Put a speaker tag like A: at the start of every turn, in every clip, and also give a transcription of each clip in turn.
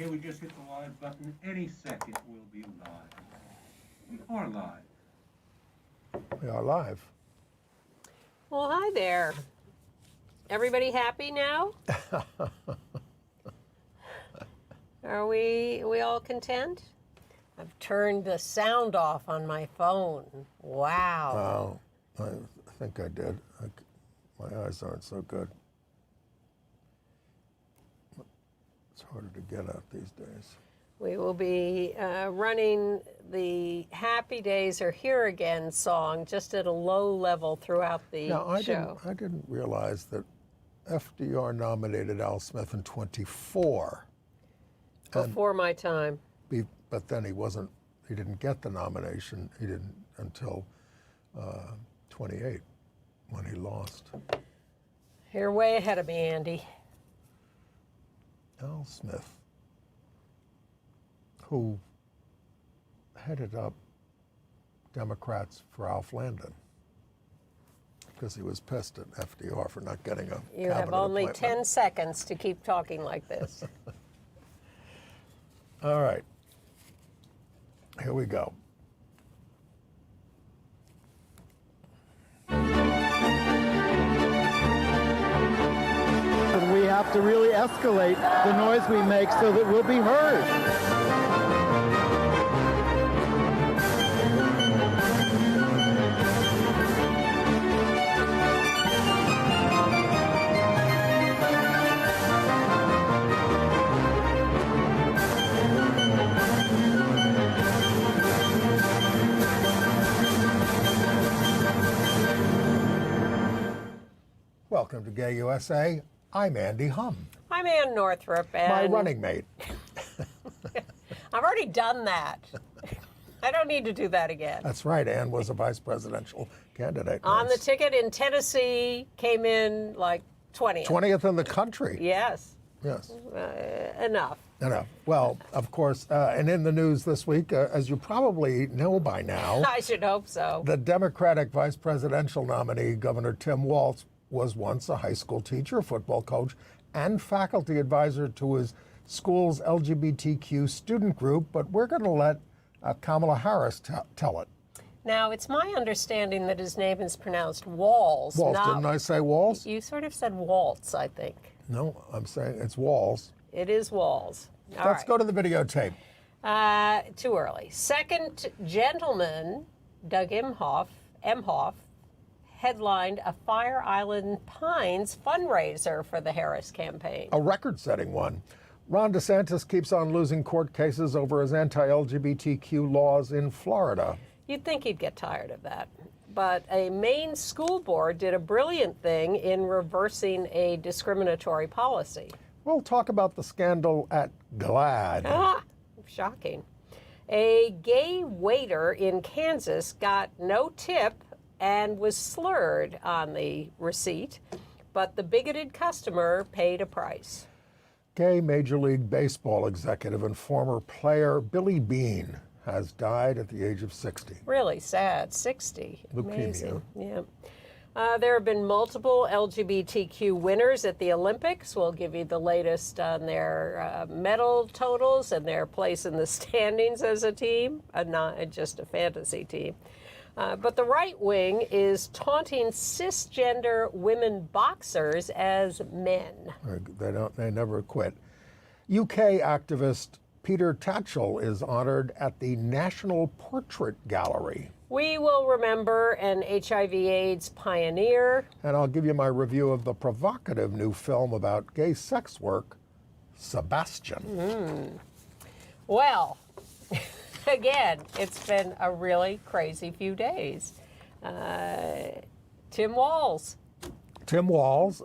A: Okay, we just hit the live button. Any second we'll be live. We are live.
B: We are live.
C: Well, hi there. Everybody happy now? Are we all content? I've turned the sound off on my phone. Wow.
B: I think I did. My eyes aren't so good. It's harder to get at these days.
C: We will be running the Happy Days Are Here Again song just at a low level throughout the show.
B: I didn't realize that FDR nominated Al Smith in 24.
C: Before my time.
B: But then he didn't get the nomination. He didn't until 28 when he lost.
C: You're way ahead of me, Andy.
B: Al Smith, who headed up Democrats for Alf Landon because he was pissed at FDR for not getting a
C: You have only
B: appointment.
C: 10 seconds to keep talking like this.
B: All right. Here we go.
D: And we have to really escalate the noise we make so that we'll be heard.
B: Welcome to Gay USA. I'm Andy Humm.
C: I'm Ann Northrop. And
B: My running mate.
C: I've already done that. I don't need to do that again.
B: That's right. Ann was a vice presidential candidate.
C: On the ticket in Tennessee, came in like 20th.
B: 20th in the country.
C: Yes.
B: Yes.
C: Enough.
B: No. Well, of course, and in the news this week, as you probably know by now,
C: I should hope so.
B: the Democratic vice presidential nominee, Governor Tim Walz, was once a high school teacher, football coach, and faculty advisor to his school's LGBTQ student group, but we're going to let Kamala Harris tell it.
C: Now, it's my understanding that his name is pronounced Walz.
B: Walz, didn't I say Walz?
C: You sort of said Waltz, I think.
B: No, I'm saying it's Walz.
C: It is Walz.
B: Let's go to the videotape.
C: Too early. Second gentleman, Doug Emhoff, headlined a Fire Island Pines fundraiser for the Harris campaign.
B: A record-setting one. Ron DeSantis keeps on losing court cases over his anti-LGBTQ laws in Florida.
C: You'd think he'd get tired of that. But a Maine school board did a brilliant thing in reversing a discriminatory policy.
B: We'll talk about the scandal at GLAAD.
C: Shocking. A gay waiter in Kansas got no tip and was slurred on the receipt, but the bigoted customer paid a price.
B: Gay Major League Baseball executive and former player Billy Beane has died at the age of 60.
C: Really sad. 60.
B: Leukemia.
C: Amazing. Yeah. There have been multiple LGBTQ winners at the Olympics. We'll give you the latest on their medal totals and their place in the standings as a team, not just a fantasy team. But the right wing is taunting cisgender women boxers as men.
B: They never quit. UK activist Peter Tatchell is honored at the National Portrait Gallery.
C: We will remember an HIV/AIDS pioneer.
B: And I'll give you my review of the provocative new film about gay sex work, Sebastian.
C: Well, again, it's been a really crazy few days. Tim Walz.
B: Tim Walz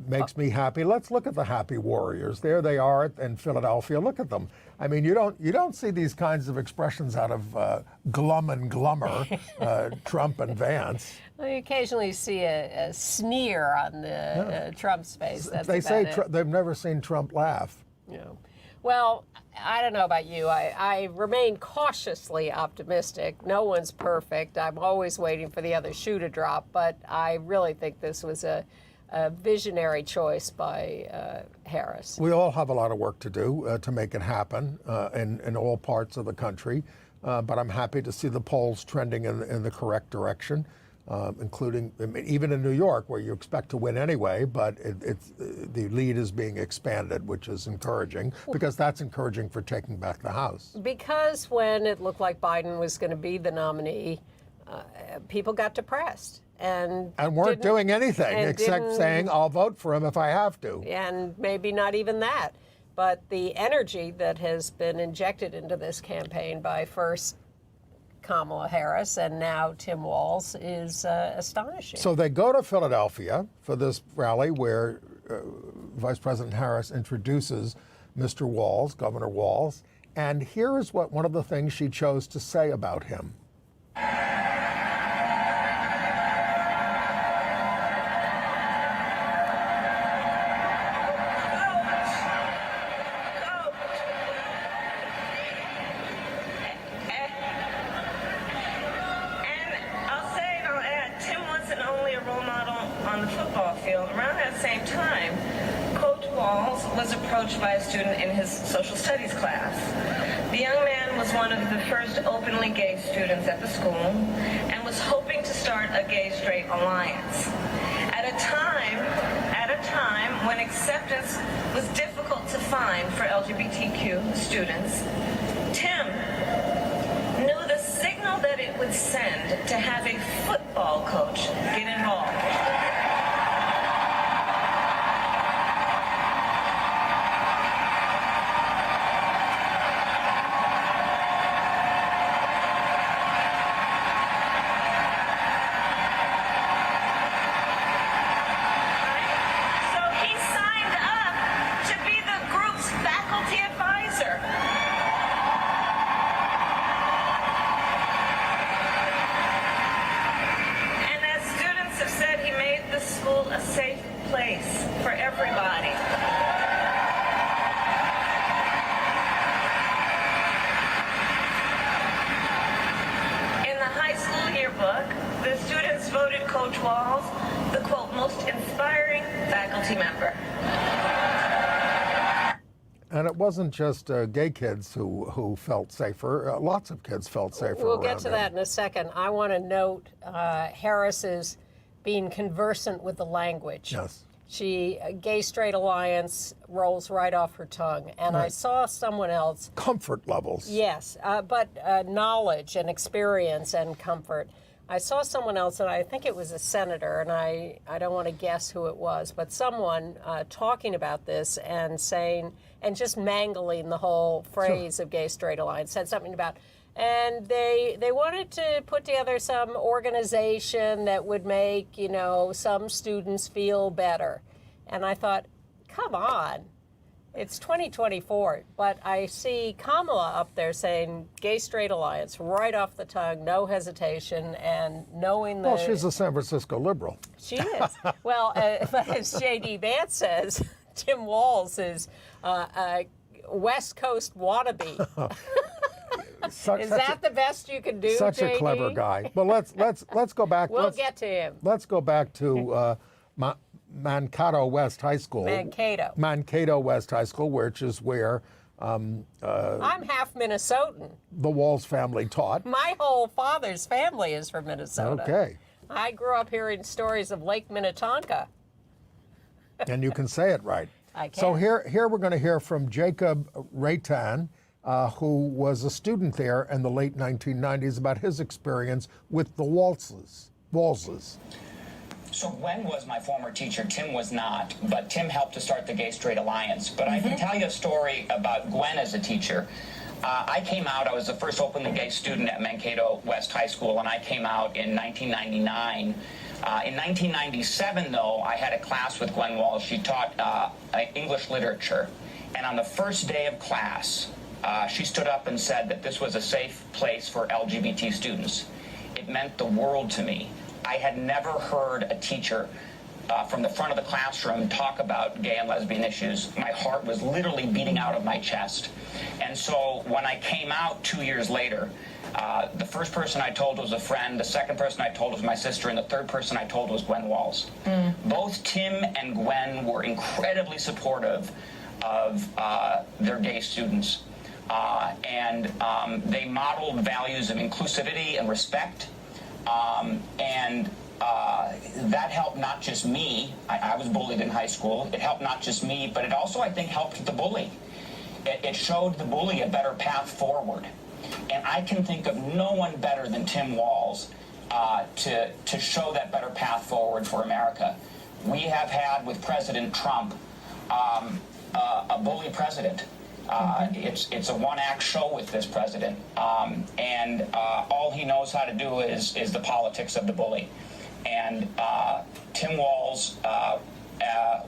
B: makes me happy. Let's look at the happy warriors. There they are in Philadelphia. Look at them. I mean, you don't see these kinds of expressions out of Glum and Glummer, Trump and Vance.
C: Well, you occasionally see a sneer on the Trump's face. That's
B: they say
C: about it.
B: they've never seen Trump laugh.
C: Yeah. Well, I don't know about you. I remain cautiously optimistic. No one's perfect. I'm always waiting for the other shoe to drop, but I really think this was a a visionary choice by Harris.
B: We all have a lot of work to do to make it happen in all parts of the country, but I'm happy to see the polls trending in the correct direction, including even in New York, where you expect to win anyway, but the lead is being expanded, which is encouraging, because that's encouraging for taking back the House.
C: Because when it looked like Biden was going to be the nominee, people got depressed. And
B: weren't doing anything except saying, I'll vote for him if I have to.
C: And maybe not even that. But the energy that has been injected into this campaign by first Kamala Harris and now Tim Walz is astonishing.
B: So they go to Philadelphia for this rally where Vice President Harris introduces Mr. Walz, Governor Walz, and here is what one of the things she chose to say about him.
E: By a student in his social studies class. The young man was one of the first openly gay students at the school and was hoping to start a gay-straight alliance. At a time when acceptance was difficult to find for LGBTQ students, Tim knew the signal that it would send to have a football coach get involved.
B: And it wasn't just gay kids who felt safer. Lots of kids felt safer.
C: We'll get to that in a second. I want to note Harris's being conversant with the language.
B: Yes.
C: Gay-straight alliance rolls right off her tongue. And I saw someone else.
B: Comfort levels.
C: Yes, but knowledge and experience and comfort. I saw someone else, and I think it was a senator, and I don't want to guess who it was, but someone talking about this and saying, and just mangling the whole phrase of gay-straight alliance, said something about, and they wanted to put together some organization that would make, some students feel better. And I thought, come on. It's 2024, but I see Kamala up there saying gay-straight alliance right off the tongue, no hesitation, and knowing that...
B: Well, she's a San Francisco liberal.
C: She is. Well, but as J.D. Vance says, Tim Walz is a West Coast wannabe. Is that the best you can do,
B: Such
C: JD?
B: a clever guy. But let's go back.
C: We'll get to him.
B: Let's go back to Mankato West High School. Mankato West High School, which is where
C: I'm half Minnesotan.
B: The Walz family taught.
C: My whole father's family is from Minnesota.
B: Okay.
C: I grew up hearing stories of Lake Minnetonka.
B: And you can say it right.
C: I can.
B: So here we're going to hear from Jacob Raytan, who was a student there in the late 1990s, about his experience with the Walzes.
F: So Gwen was my former teacher. Tim was not, but Tim helped to start the Gay-Straight Alliance. But I can tell you a story about Gwen as a teacher. I came out, I was the first openly gay student at Mankato West High School, and I came out in 1999. In 1997, though, I had a class with Gwen Walz. She taught English literature. And on the first day of class, she stood up and said that this was a safe place for LGBT students. It meant the world to me. I had never heard a teacher from the front of the classroom talk about gay and lesbian issues, my heart was literally beating out of my chest. And so when I came out 2 years later, the first person I told was a friend, the second person I told was my sister, and the third person I told was Gwen Walls. Both Tim and Gwen were incredibly supportive of their gay students. And they modeled values of inclusivity and respect. That helped not just me. I was bullied in high school. It helped not just me, but it also, I think, helped the bully. It showed the bully a better path forward. And I can think of no one better than Tim Walls to show that better path forward for America. We have had with President Trump a bully president. It's a one-act show with this president, and all he knows how to do is the politics of the bully. And Tim Walls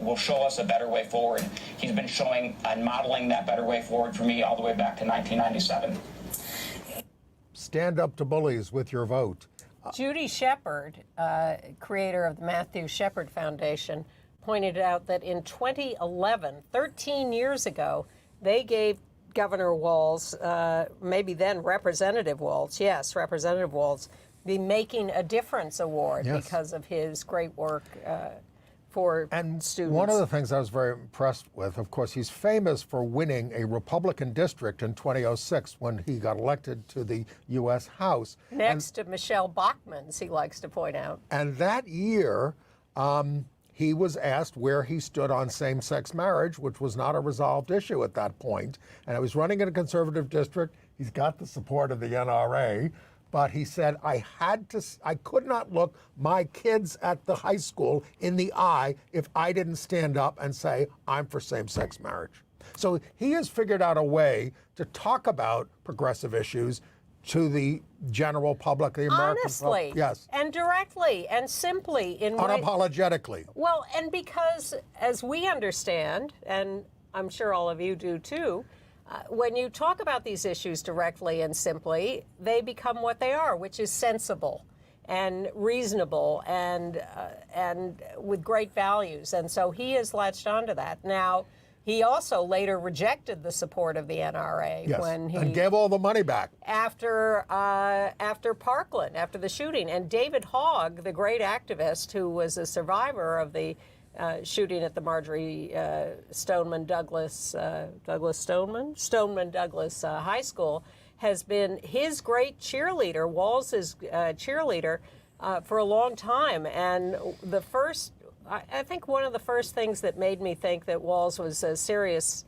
F: will show us a better way forward. He's been showing and modeling that better way forward for me all the way back to 1997.
B: Stand up to bullies with your vote.
C: Judy Shepard, creator of the Matthew Shepard Foundation, pointed out that in 2011, 13 years ago, they gave Governor Walz, maybe then Representative Walz, yes, Representative Walz, the Making a Difference Award because of his great work for students.
B: One of the things I was very impressed with, of course, he's famous for winning a Republican district in 2006 when he got elected to the U.S. House.
C: Next to Michelle Bachmann's, he likes to point out.
B: And that year, he was asked where he stood on same-sex marriage, which was not a resolved issue at that point. And I was running in a conservative district. He's got the support of the NRA. But he said, I could not look my kids at the high school in the eye if I didn't stand up and say, I'm for same-sex marriage. So he has figured out a way to talk about progressive issues to the general public, the American
C: Honestly,
B: public. Yes.
C: And directly and simply.
B: Unapologetically.
C: Well, and because as we understand, and I'm sure all of you do too, when you talk about these issues directly and simply, they become what they are, which is sensible and reasonable and with great values. And so he has latched onto that. Now, he also later rejected the support of the NRA when he
B: and gave all the money back
C: after Parkland, after the shooting. And David Hogg, the great activist who was a survivor of the shooting at the Marjorie Stoneman Douglas High School, has been his great cheerleader, Walz's cheerleader, for a long time. And I think one of the first things that made me think that Walz was a serious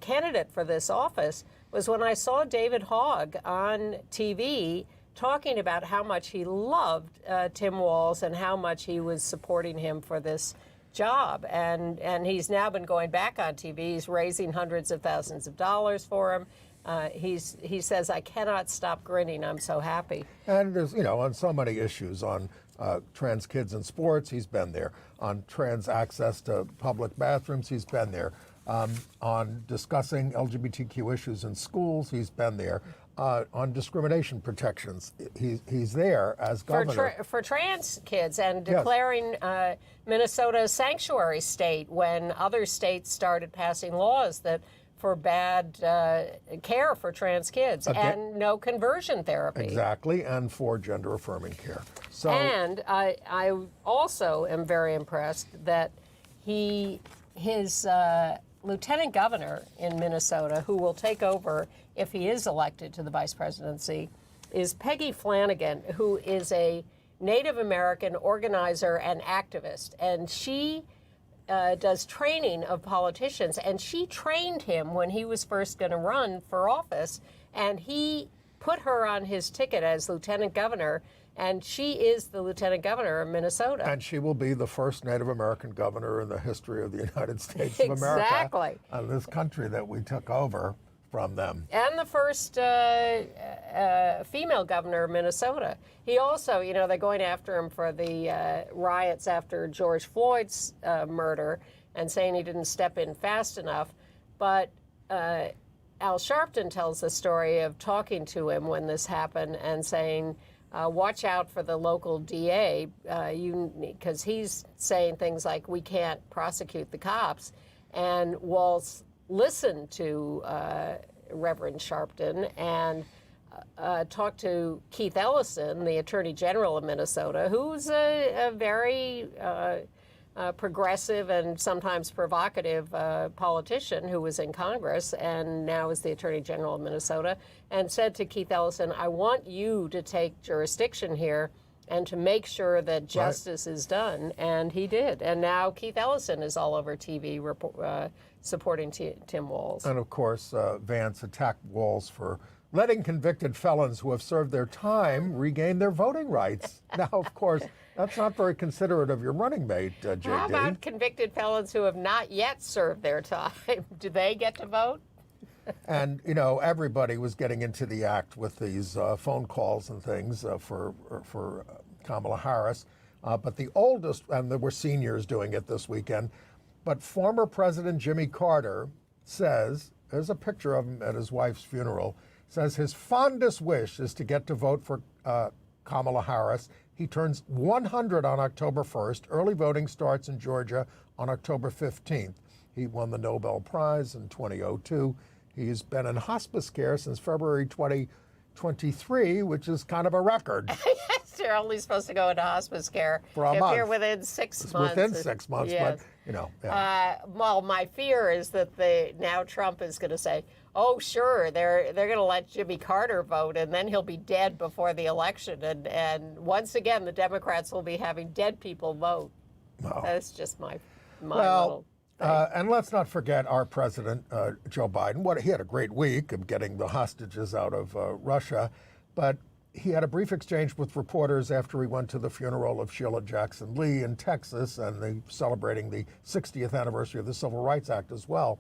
C: candidate for this office was when I saw David Hogg on TV talking about how much he loved Tim Walz and how much he was supporting him for this job. And he's now been going back on TV. He's raising hundreds of thousands of dollars for him. He says, I cannot stop grinning. I'm so happy.
B: And there's, on so many issues on trans kids in sports, he's been there. On trans access to public bathrooms, he's been there. On discussing LGBTQ issues in schools, he's been there. On discrimination protections, he's there as governor.
C: For trans kids and declaring Minnesota a sanctuary state when other states started passing laws that forbade care for trans kids and no conversion therapy.
B: Exactly, and for gender-affirming care. So,
C: and I also am very impressed that his lieutenant governor in Minnesota, who will take over if he is elected to the vice presidency, is Peggy Flanagan, who is a Native American organizer and activist. And she does training of politicians. And she trained him when he was first going to run for office. And he put her on his ticket as lieutenant governor. And she is the lieutenant governor of Minnesota.
B: And she will be the first Native American governor in the history of the United States of America.
C: Exactly.
B: This country that we took over from them.
C: And the first female governor of Minnesota. He also, they're going after him for the riots after George Floyd's murder and saying he didn't step in fast enough. But Al Sharpton tells the story of talking to him when this happened and saying, watch out for the local DA, because he's saying things like, we can't prosecute the cops. And Walz listened to Reverend Sharpton and talked to Keith Ellison, the Attorney General of Minnesota, who's a very progressive and sometimes provocative politician who was in Congress and now is the Attorney General of Minnesota, and said to Keith Ellison, I want you to take jurisdiction here and to make sure that justice is done. And he did. And now Keith Ellison is all over TV supporting Tim Walz.
B: And of course, Vance attacked Walz for letting convicted felons who have served their time regain their voting rights. Now, of course, that's not very considerate of your running mate, J.D.
C: How about convicted felons who have not yet served their time? Do they get to vote?
B: And, you know, everybody was getting into the act with these phone calls and things for Kamala Harris. But the oldest, and there were seniors doing it this weekend, but former President Jimmy Carter says, there's a picture of him at his wife's funeral, says his fondest wish is to get to vote for Kamala Harris. He turns 100 on October 1st. Early voting starts in Georgia on October 15th. He won the Nobel Prize in 2002. He's been in hospice care since February 2023, which is kind of a record.
C: You're only supposed to go into hospice care
B: for a
C: if
B: month.
C: You're within 6
B: It's
C: months.
B: within 6 months,
C: yes.
B: but, you know. Yeah.
C: Well, my fear is that now Trump is going to say, oh, sure, they're going to let Jimmy Carter vote, and then he'll be dead before the election. And once again, the Democrats will be having dead people vote.
B: Well,
C: that's just my
B: well,
C: little thing.
B: and let's not forget our president, Joe Biden. He had a great week of getting the hostages out of Russia, but he had a brief exchange with reporters after he went to the funeral of Sheila Jackson Lee in Texas and celebrating the 60th anniversary of the Civil Rights Act as well.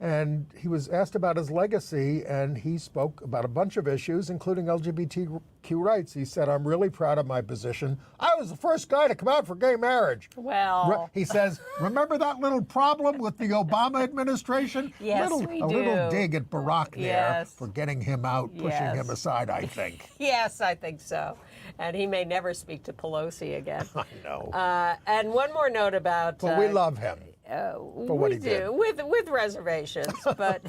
B: And he was asked about his legacy, and he spoke about a bunch of issues, including LGBTQ rights. He said, I'm really proud of my position. I was the first guy to come out for gay marriage.
C: Well,
B: he says, remember that little problem with the Obama administration?
C: Yes,
B: a little dig at Barack there
C: Yes.
B: for getting him out, pushing
C: Yes.
B: him aside, I think.
C: Yes, I think so. And he may never speak to Pelosi again.
B: I know.
C: And one more note about...
B: But we love him. For what he did.
C: With reservations, but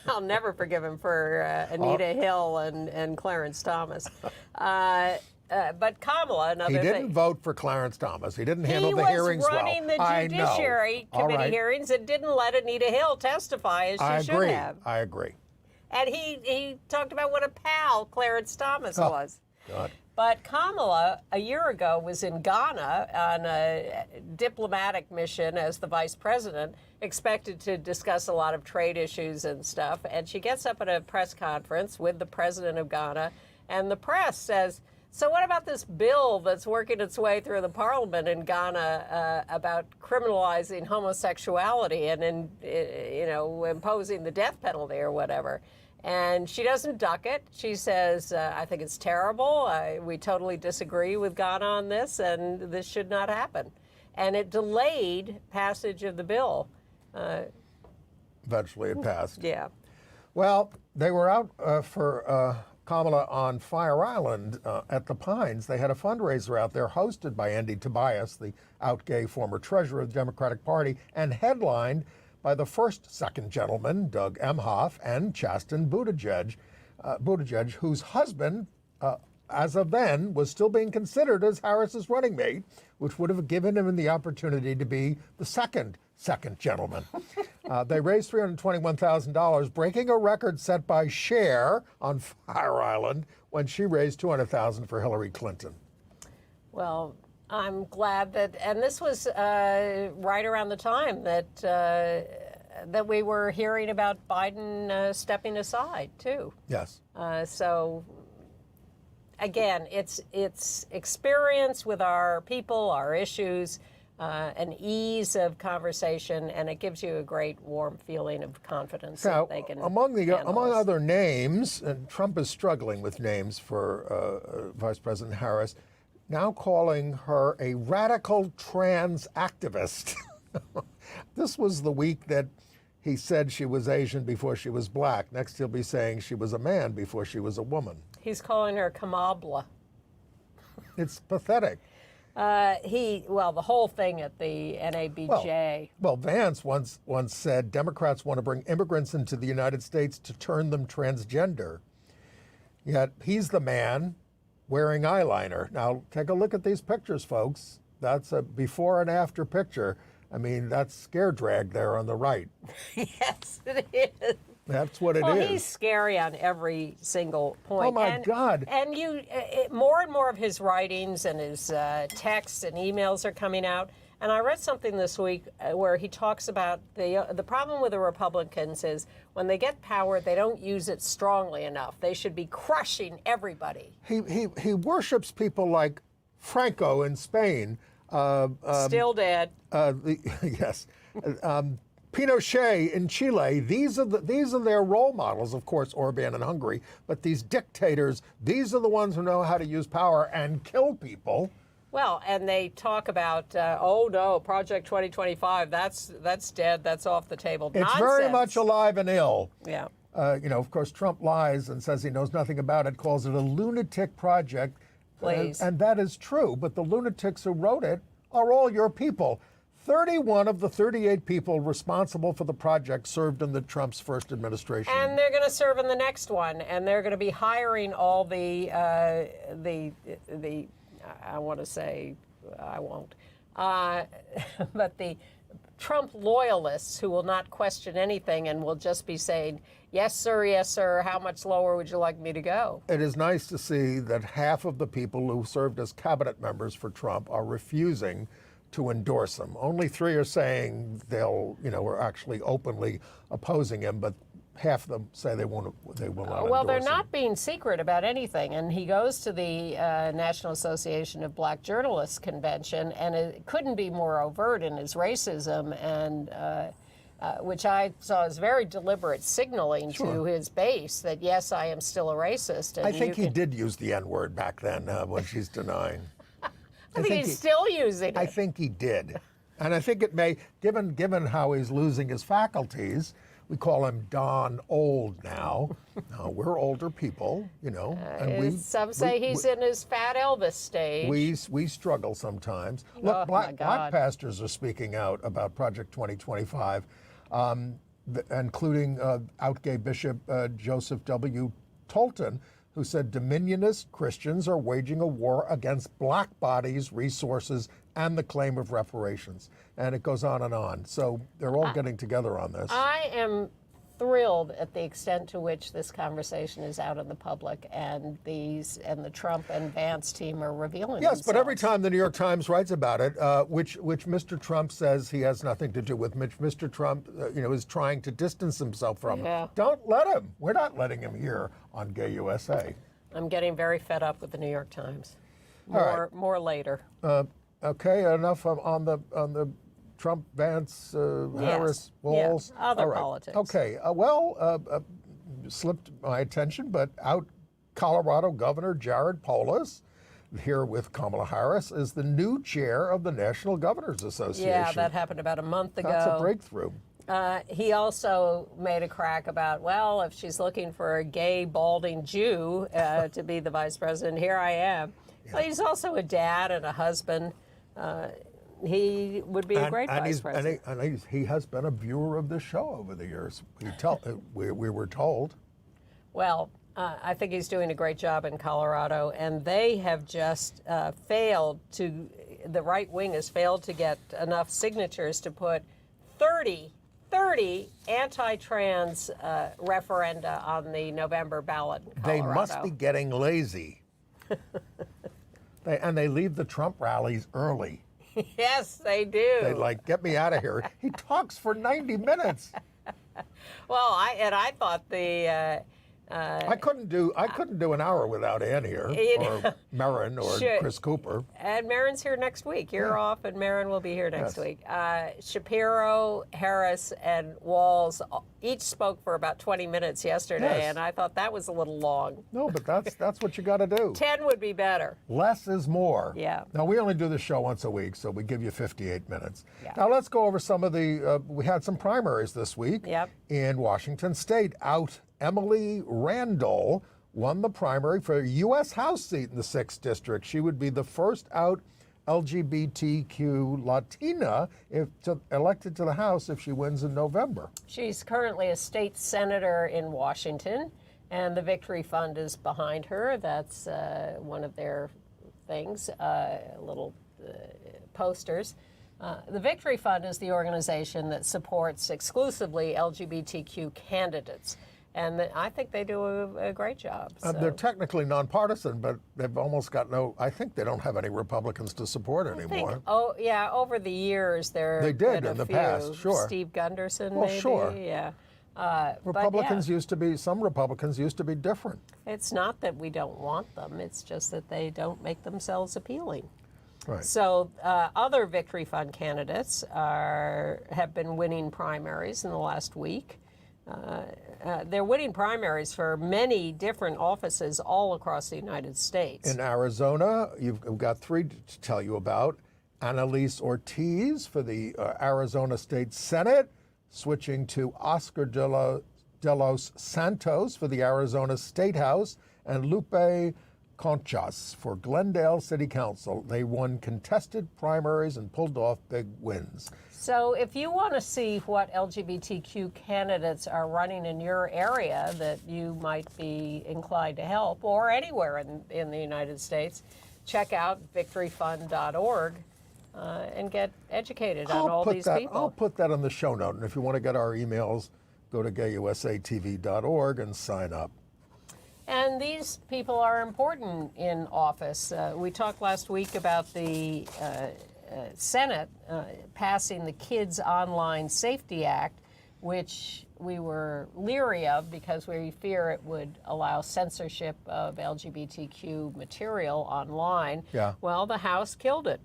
C: I'll never forgive him for Anita Hill and Clarence Thomas. But Kamala, another
B: He
C: thing.
B: didn't vote for Clarence Thomas. He didn't handle the hearings well.
C: He was running the Judiciary Committee hearings and didn't let Anita Hill testify as she should have.
B: I agree.
C: And he talked about what a pal Clarence Thomas was.
B: God.
C: But Kamala, a year ago, was in Ghana on a diplomatic mission as the vice president, expected to discuss a lot of trade issues and stuff. And she gets up at a press conference with the president of Ghana, and the press says, so what about this bill that's working its way through the parliament in Ghana about criminalizing homosexuality and imposing the death penalty or whatever? And she doesn't duck it. She says, I think it's terrible. We totally disagree with Ghana on this, and this should not happen. And it delayed passage of the bill.
B: Eventually it passed.
C: Yeah.
B: Well, they were out for Kamala on Fire Island at the Pines. They had a fundraiser out there hosted by Andy Tobias, the out-gay former treasurer of the Democratic Party, and headlined by the first second gentleman, Doug Emhoff, and Chasten Buttigieg, whose husband, as of then, was still being considered as Harris's running mate, which would have given him the opportunity to be the second gentleman. They raised $321,000, breaking a record set by Cher on Fire Island when she raised $200,000 for Hillary Clinton.
C: Well, I'm glad that, and this was right around the time that we were hearing about Biden stepping aside too.
B: Yes.
C: So again, it's experience with our people, our issues, an ease of conversation, and it gives you a great warm feeling of confidence
B: Now,
C: that they can.
B: among
C: handle us.
B: other names, and Trump is struggling with names for Vice President Harris, now calling her a radical trans activist. This was the week that he said she was Asian before she was black. Next, he'll be saying she was a man before she was a woman.
C: He's calling her Kamabla.
B: It's pathetic.
C: The whole thing at the NABJ.
B: Well, Vance once said Democrats want to bring immigrants into the United States to turn them transgender. Yet he's the man wearing eyeliner. Now, take a look at these pictures, folks. That's a before and after picture. I mean, that's scare drag there on the right.
C: Yes, it is.
B: That's what it is.
C: Well, he's scary on every single point.
B: Oh, my God.
C: And more and more of his writings and his texts and emails are coming out. And I read something this week where he talks about the problem with the Republicans is when they get power, they don't use it strongly enough. They should be crushing everybody.
B: He worships people like Franco in Spain.
C: Still dead.
B: Yes. Pinochet in Chile. These are their role models, of course, Orban in Hungary. But these dictators, these are the ones who know how to use power and kill people.
C: Well, and they talk about, oh no, Project 2025, that's dead, that's off the table.
B: It's
C: Nonsense.
B: very much alive and ill.
C: Yeah.
B: Of course, Trump lies and says he knows nothing about it, calls it a lunatic project.
C: Please.
B: And that is true, but the lunatics who wrote it are all your people. 31 of the 38 people responsible for the project served in the Trump's first administration.
C: And they're going to serve in the next one, and they're going to be hiring all the I want to say, I won't, but the Trump loyalists who will not question anything and will just be saying, yes, sir, how much lower would you like me to go?
B: It is nice to see that half of the people who served as cabinet members for Trump are refusing to endorse him. Only 3 are saying are actually openly opposing him, but half of them say they will not
C: Well,
B: endorse
C: they're
B: him.
C: not being secret about anything. And he goes to the National Association of Black Journalists convention, and it couldn't be more overt in his racism, and which I saw as very deliberate signaling to his base that, yes, I am still a racist. And
B: I think he did use the N-word back then when she's denying.
C: I think he's still using it.
B: I think he did. And I think it may, given how he's losing his faculties, we call him Don Old now. No, we're older people, and
C: some say he's in his fat Elvis stage.
B: We struggle sometimes. Look, black pastors are speaking out about Project 2025, including out gay Bishop Joseph W. Tolton, who said Dominionist Christians are waging a war against black bodies, resources, and the claim of reparations. And it goes on and on. So they're all getting together on this.
C: I am thrilled at the extent to which this conversation is out in the public, and the Trump and Vance team are revealing
B: Yes,
C: themselves.
B: but every time the New York Times writes about it, which Mr. Trump says he has nothing to do with, Mr. Trump, is trying to distance himself from.
C: Yeah.
B: Don't let him. We're not letting him here on Gay USA.
C: I'm getting very fed up with the New York Times.
B: All
C: More later.
B: Okay, enough on the Trump, Vance, Harris, Walls.
C: Yeah, other politics.
B: Okay, slipped my attention, but out Colorado Governor Jared Polis, here with Kamala Harris, is the new chair of the National Governors Association.
C: Yeah, that happened about a month ago.
B: That's a breakthrough.
C: He also made a crack about, well, if she's looking for a gay, balding Jew to be the vice president, here I am. Yeah. Well, he's also a dad and a husband. He would be a great vice president.
B: And he has been a viewer of the show over the years. We were told.
C: Well, I think he's doing a great job in Colorado, and they have just failed to, the right wing has failed to get enough signatures to put 30 anti-trans referenda on the November ballot in Colorado.
B: They must be getting lazy. They leave the Trump rallies early.
C: Yes, they do.
B: They get me out of here. He talks for 90 minutes.
C: Well, I thought the
B: I couldn't do an hour without Ann here, or Marin, or Chris Cooper.
C: And Marin's here next week. You're off, and Marin will be here next week. Shapiro, Harris, and Walls each spoke for about 20 minutes yesterday, and I thought that was a little long.
B: No, but that's what you got to do.
C: 10 would be better.
B: Less is more.
C: Yeah.
B: Now, we only do the show once a week, so we give you 58 minutes.
C: Yeah.
B: Now, let's go over some of the, we had some primaries this week in Washington State. Out Emily Randall won the primary for a U.S. House seat in the 6th District. She would be the first out LGBTQ Latina elected to the House if she wins in November.
C: She's currently a state senator in Washington, and the Victory Fund is behind her. That's one of their things, little posters. The Victory Fund is the organization that supports exclusively LGBTQ candidates. And I think they do a great job. So.
B: They're technically nonpartisan, but they've almost got I think they don't have any Republicans to support anymore.
C: Over the years,
B: they did in the past, sure.
C: Steve Gunderson,
B: well,
C: maybe.
B: Sure.
C: Yeah.
B: Republicans used to be, some Republicans used to be different.
C: It's not that we don't want them, it's just that they don't make themselves appealing.
B: Right.
C: So other Victory Fund candidates have been winning primaries in the last week. They're winning primaries for many different offices all across the United States.
B: In Arizona, you've got 3 to tell you about. Annalise Ortiz for the Arizona State Senate, switching to Oscar de los Santos for the Arizona State House, and Lupe Conchas for Glendale City Council. They won contested primaries and pulled off big wins.
C: So if you want to see what LGBTQ candidates are running in your area that you might be inclined to help, or anywhere in the United States, check out victoryfund.org and get educated on all these people.
B: I'll put that on the show note, and if you want to get our emails, go to gayusatv.org and sign up.
C: And these people are important in office. We talked last week about the Senate passing the Kids Online Safety Act, which we were leery of because we fear it would allow censorship of LGBTQ material online.
B: Yeah.
C: Well, the House killed it.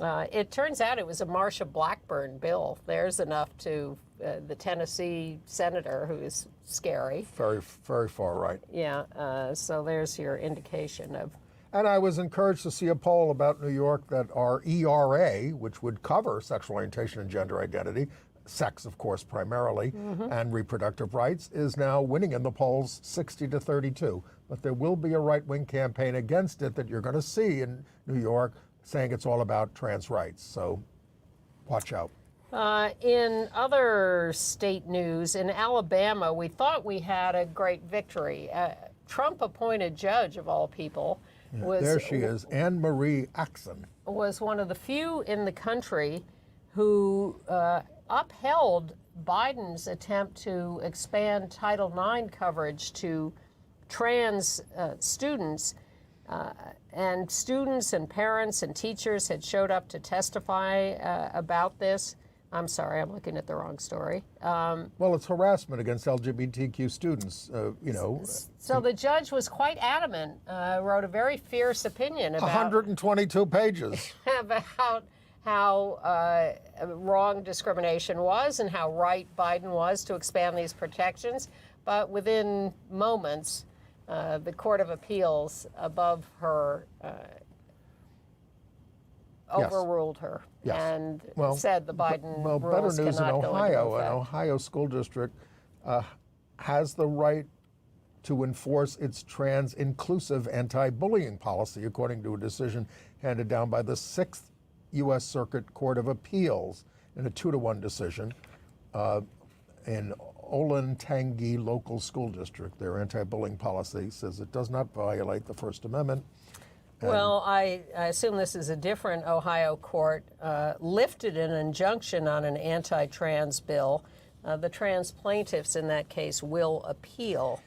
C: It turns out it was a Marsha Blackburn bill. There's enough to the Tennessee senator, who is scary.
B: Very, very far right.
C: Yeah, so there's your indication of.
B: And I was encouraged to see a poll about New York that our ERA, which would cover sexual orientation and gender identity, sex, of course, primarily, and reproductive rights, is now winning in the polls 60-32. But there will be a right-wing campaign against it that you're going to see in New York, saying it's all about trans rights. So watch out.
C: In other state news, in Alabama, we thought we had a great victory. Trump-appointed judge, of all people,
B: there she is, Anne Marie Axon.
C: Was one of the few in the country who upheld Biden's attempt to expand Title IX coverage to trans students. And students and parents and teachers had showed up to testify about this. I'm sorry, I'm looking at the wrong story.
B: Well, it's harassment against LGBTQ students, you know.
C: So the judge was quite adamant, wrote a very fierce opinion about
B: 122 pages.
C: about how wrong discrimination was and how right Biden was to expand these protections. But within moments, the Court of Appeals above her overruled her and said the Biden rules
B: better news in
C: cannot go into
B: Ohio.
C: effect.
B: An Ohio school district has the right to enforce its trans-inclusive anti-bullying policy, according to a decision handed down by the 6th U.S. Circuit Court of Appeals in a 2-1 decision in Olentangy Local School District. Their anti-bullying policy says it does not violate the First Amendment.
C: Well, I assume this is a different Ohio court, lifted an injunction on an anti-trans bill. The trans plaintiffs in that case will appeal.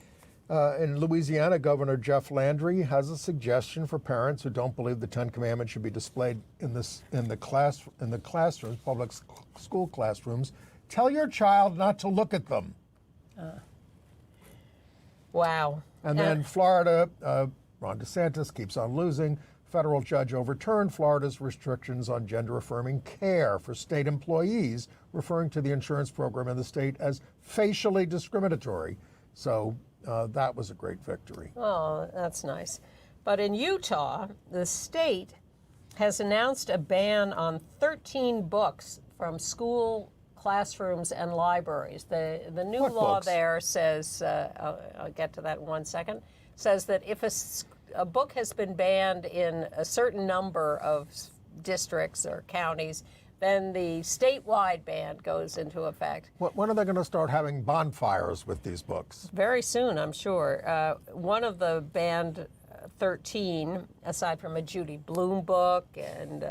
B: In Louisiana, Governor Jeff Landry has a suggestion for parents who don't believe the Ten Commandments should be displayed in the classrooms, public school classrooms. Tell your child not to look at them.
C: Wow.
B: And then Florida, Ron DeSantis keeps on losing. Federal judge overturned Florida's restrictions on gender-affirming care for state employees, referring to the insurance program in the state as facially discriminatory. So that was a great victory.
C: Oh, that's nice. But in Utah, the state has announced a ban on 13 books from school classrooms and libraries. The new law there says, I'll get to that in 1 second, says that if a book has been banned in a certain number of districts or counties, then the statewide ban goes into effect.
B: When are they going to start having bonfires with these books?
C: Very soon, I'm sure. One of the banned 13, aside from a Judy Blume book, and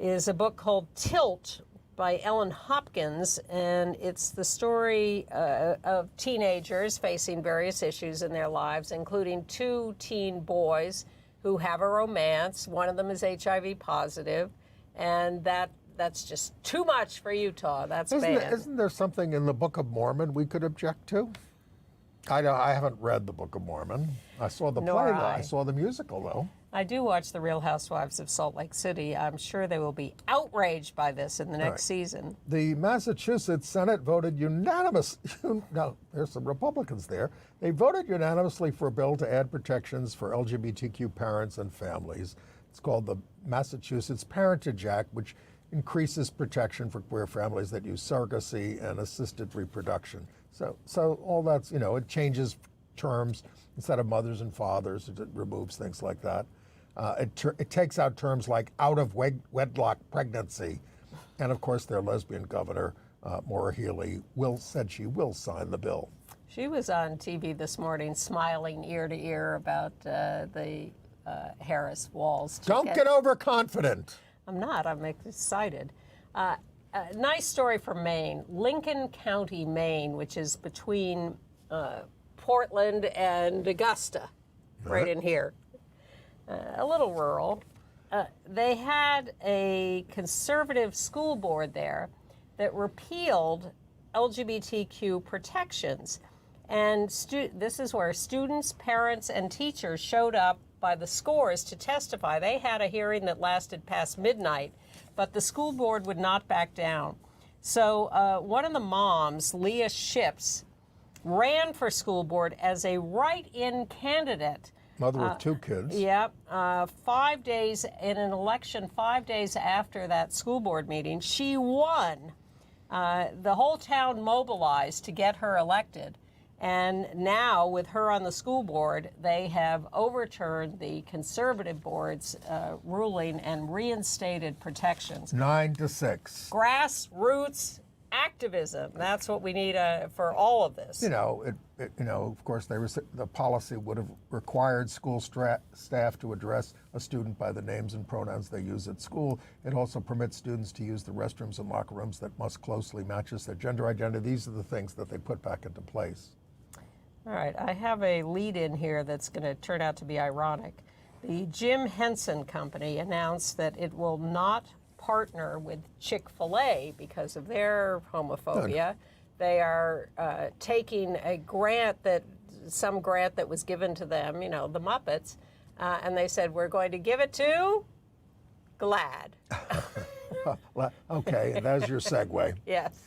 C: is a book called Tilt by Ellen Hopkins, and it's the story of teenagers facing various issues in their lives, including 2 teen boys who have a romance. One of them is HIV positive, and that's just too much for Utah. That's banned.
B: Isn't there something in the Book of Mormon we could object to? I haven't read the Book of Mormon. I saw the play, though. I saw the musical, though.
C: I do watch The Real Housewives of Salt Lake City. I'm sure they will be outraged by this in the next season.
B: The Massachusetts Senate voted unanimously. No, there's some Republicans there. They voted unanimously for a bill to add protections for LGBTQ parents and families. It's called the Massachusetts Parentage Act, which increases protection for queer families that use surrogacy and assisted reproduction. So all that's, it changes terms. Instead of mothers and fathers, it removes things like that. It takes out terms like out of wedlock pregnancy. And of course, their lesbian governor, Maura Healey, said she will sign the bill.
C: She was on TV this morning smiling ear to ear about the Harris Walls.
B: Don't get overconfident.
C: I'm not. I'm excited. Nice story from Maine. Lincoln County, Maine, which is between Portland and Augusta, right in here. A little rural. They had a conservative school board there that repealed LGBTQ protections. And this is where students, parents, and teachers showed up by the scores to testify. They had a hearing that lasted past midnight, but the school board would not back down. So one of the moms, Leah Ships, ran for school board as a write-in candidate.
B: Mother of 2 kids.
C: Yep. 5 days, in an election 5 days after that school board meeting, she won. The whole town mobilized to get her elected. And now, with her on the school board, they have overturned the conservative board's ruling and reinstated protections.
B: 9-6.
C: Grassroots activism. That's what we need for all of this.
B: Of course, the policy would have required school staff to address a student by the names and pronouns they use at school. It also permits students to use the restrooms and locker rooms that must closely matches their gender identity. These are the things that they put back into place.
C: All right, I have a lead in here that's going to turn out to be ironic. The Jim Henson Company announced that it will not partner with Chick-fil-A because of their homophobia. They are taking some grant that was given to them, the Muppets, and they said, we're going to give it to GLAAD.
B: Okay, there's your segue.
C: Yes.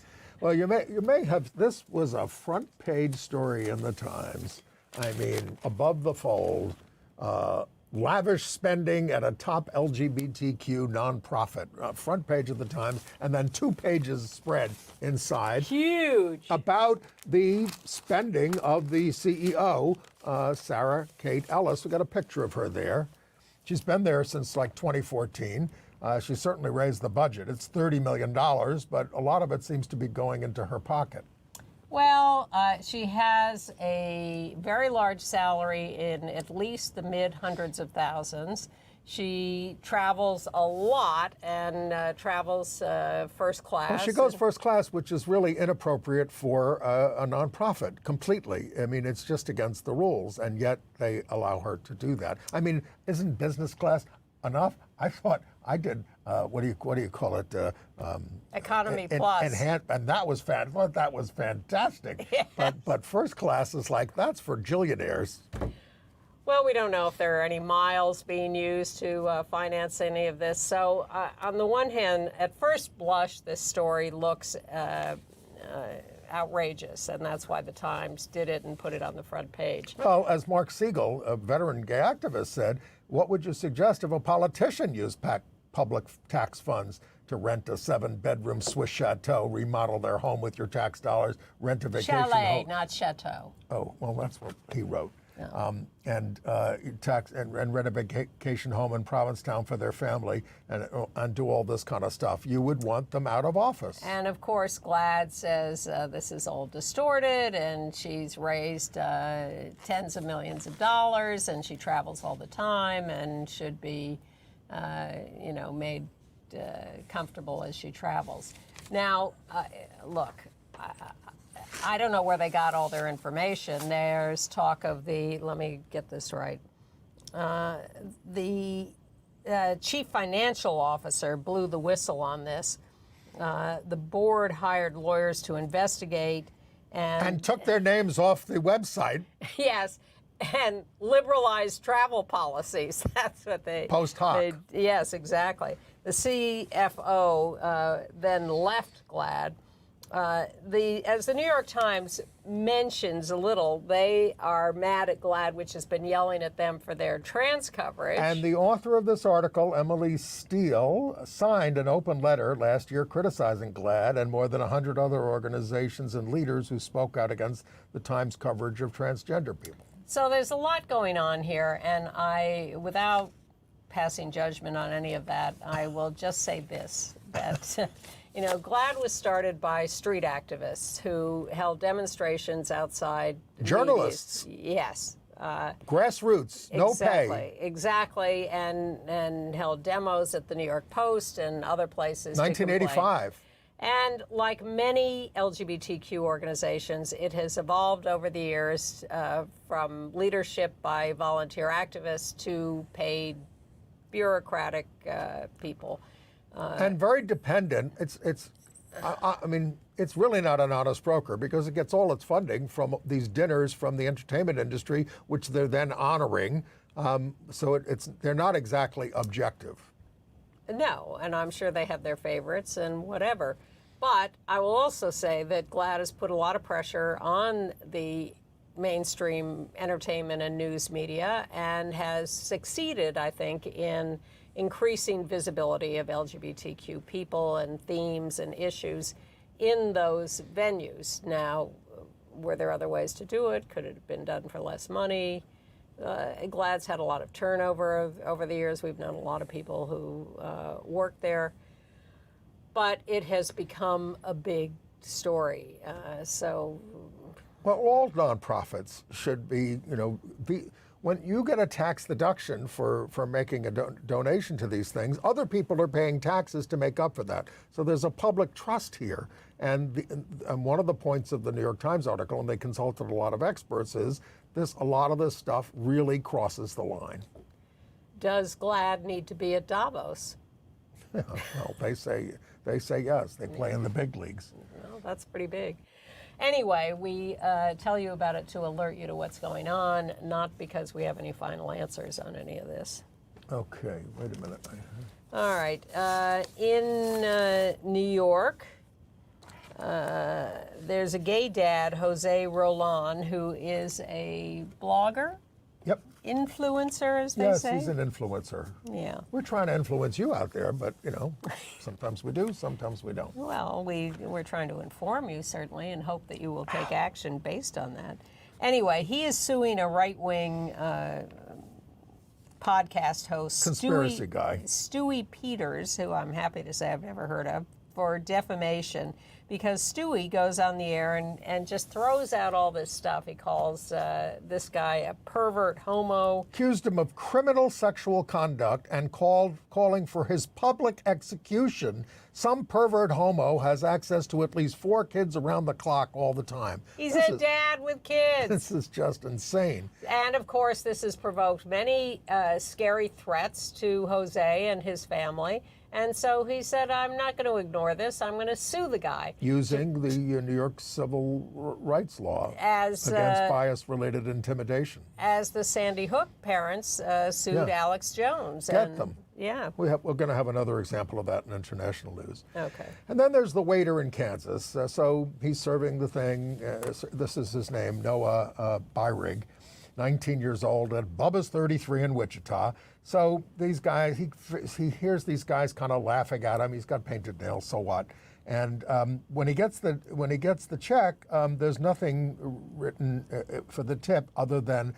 B: Well, you may have, this was a front page story in the Times. I mean, above the fold, lavish spending at a top LGBTQ nonprofit. Front page of the Times, and then 2 pages spread inside.
C: Huge.
B: About the spending of the CEO, Sarah Kate Ellis. We got a picture of her there. She's been there since like 2014. She certainly raised the budget. It's $30 million, but a lot of it seems to be going into her pocket.
C: Well, she has a very large salary in at least the mid-hundreds of thousands. She travels a lot and travels first class.
B: Well, she goes first class, which is really inappropriate for a nonprofit, completely. I mean, it's just against the rules, and yet they allow her to do that. I mean, isn't business class enough? I thought I did. What do you call it?
C: Economy plus.
B: And that was that was fantastic.
C: Yes.
B: But first class is like, that's for gillionaires.
C: Well, we don't know if there are any miles being used to finance any of this. So on the one hand, at first blush, this story looks outrageous, and that's why the Times did it and put it on the front page.
B: Well, as Mark Siegel, a veteran gay activist, said, what would you suggest if a politician used public tax funds to rent a 7-bedroom Swiss chateau, remodel their home with your tax dollars, rent a vacation
C: Chalet,
B: home?
C: not chateau.
B: Oh, well, that's what he wrote. and tax and rent a vacation home in Provincetown for their family and do all this kind of stuff. You would want them out of office.
C: And of course, GLAAD says this is all distorted, and she's raised tens of millions of dollars, and she travels all the time, and should be, made comfortable as she travels. Now, look, I don't know where they got all their information. There's talk of let me get this right, the chief financial officer blew the whistle on this. The board hired lawyers to investigate and
B: took their names off the website.
C: Yes, and liberalized travel policies. That's what they...
B: Post hoc.
C: Yes, exactly. The CFO then left GLAAD. As the New York Times mentions a little, they are mad at GLAAD, which has been yelling at them for their trans coverage.
B: And the author of this article, Emily Steele, signed an open letter last year criticizing GLAAD and more than 100 other organizations and leaders who spoke out against the Times coverage of transgender people.
C: So there's a lot going on here, and without passing judgment on any of that, I will just say this, that GLAAD was started by street activists who held demonstrations outside
B: journalists.
C: Yes.
B: Grassroots, no pay.
C: Exactly, and held demos at the New York Post and other places.
B: 1985.
C: And like many LGBTQ organizations, it has evolved over the years from leadership by volunteer activists to paid bureaucratic people.
B: And very dependent. I mean, it's really not an honest broker because it gets all its funding from these dinners from the entertainment industry, which they're then honoring. So they're not exactly objective.
C: No, and I'm sure they have their favorites and whatever. But I will also say that GLAAD has put a lot of pressure on the mainstream entertainment and news media and has succeeded, I think, in increasing visibility of LGBTQ people and themes and issues in those venues. Now, were there other ways to do it? Could it have been done for less money? GLAAD's had a lot of turnover over the years. We've known a lot of people who work there. But it has become a big story.
B: Well, all nonprofits should be, when you get a tax deduction for making a donation to these things, other people are paying taxes to make up for that. So there's a public trust here. And one of the points of the New York Times article, and they consulted a lot of experts, is a lot of this stuff really crosses the line.
C: Does GLAAD need to be at Davos?
B: Well, they say yes. They play in the big leagues.
C: Well, that's pretty big. Anyway, we tell you about it to alert you to what's going on, not because we have any final answers on any of this.
B: Okay, wait a minute.
C: All right. In New York, there's a gay dad, Jose Roland, who is a blogger.
B: Yep.
C: Influencer, as they say.
B: Yes, he's an influencer.
C: Yeah.
B: We're trying to influence you out there, but, sometimes we do, sometimes we don't.
C: Well, we're trying to inform you, certainly, and hope that you will take action based on that. Anyway, he is suing a right-wing podcast host,
B: conspiracy guy,
C: Stewie Peters, who I'm happy to say I've never heard of, for defamation, because Stewie goes on the air and just throws out all this stuff. He calls this guy a pervert homo.
B: Accused him of criminal sexual conduct and calling for his public execution. Some pervert homo has access to at least 4 kids around the clock all the time.
C: He's a dad with kids.
B: This is just insane.
C: And of course, this has provoked many scary threats to Jose and his family. And so he said, I'm not going to ignore this. I'm going to sue the guy.
B: Using the New York civil rights law
C: against
B: bias-related intimidation.
C: As the Sandy Hook parents sued Alex Jones.
B: Get them.
C: Yeah.
B: We're going to have another example of that in international news.
C: Okay.
B: And then there's the waiter in Kansas. So he's serving the thing. This is his name, Noah Byrig, 19 years old, at Bubba's 33 in Wichita. So these guys, he hears these guys kind of laughing at him. He's got painted nails, so what? And when he gets the check, there's nothing written for the tip other than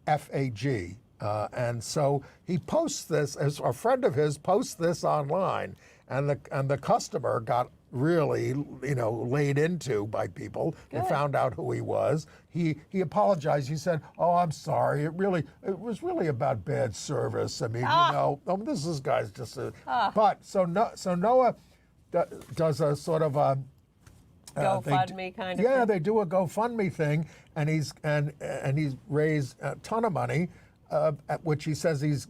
B: FAG. And so he posts this, as a friend of his posts this online, and the customer got really, laid into by people. They found out who he was. He apologized. He said, "Oh, I'm sorry. It was really about bad service. I mean, this guy's just a." But so Noah does a sort of a
C: GoFundMe kind of
B: yeah,
C: thing?
B: they do a GoFundMe thing, and he's raised a ton of money, at which he says he's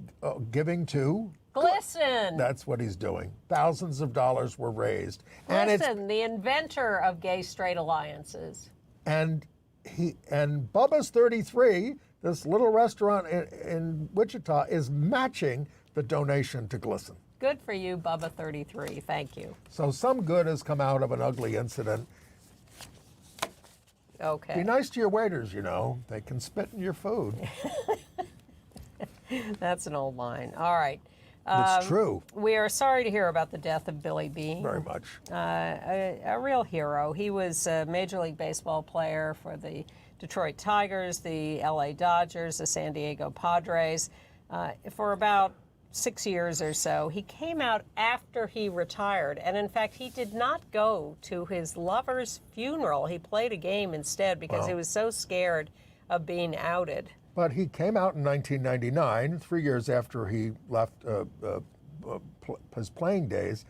B: giving to.
C: Glisten.
B: That's what he's doing. Thousands of dollars were raised.
C: Glisten, the inventor of gay-straight alliances.
B: And Bubba's 33, this little restaurant in Wichita, is matching the donation to Glisten.
C: Good for you, Bubba 33. Thank you.
B: So some good has come out of an ugly incident.
C: Okay.
B: Be nice to your waiters, They can spit in your food.
C: That's an old line. All right.
B: It's true.
C: We are sorry to hear about the death of Billy Beane.
B: Very much.
C: A real hero. He was a Major League Baseball player for the Detroit Tigers, the LA Dodgers, the San Diego Padres. For about 6 years or so. He came out after he retired, and in fact, he did not go to his lover's funeral. He played a game instead because he was so scared of being outed.
B: But he came out in 1999, 3 years after he left his playing days,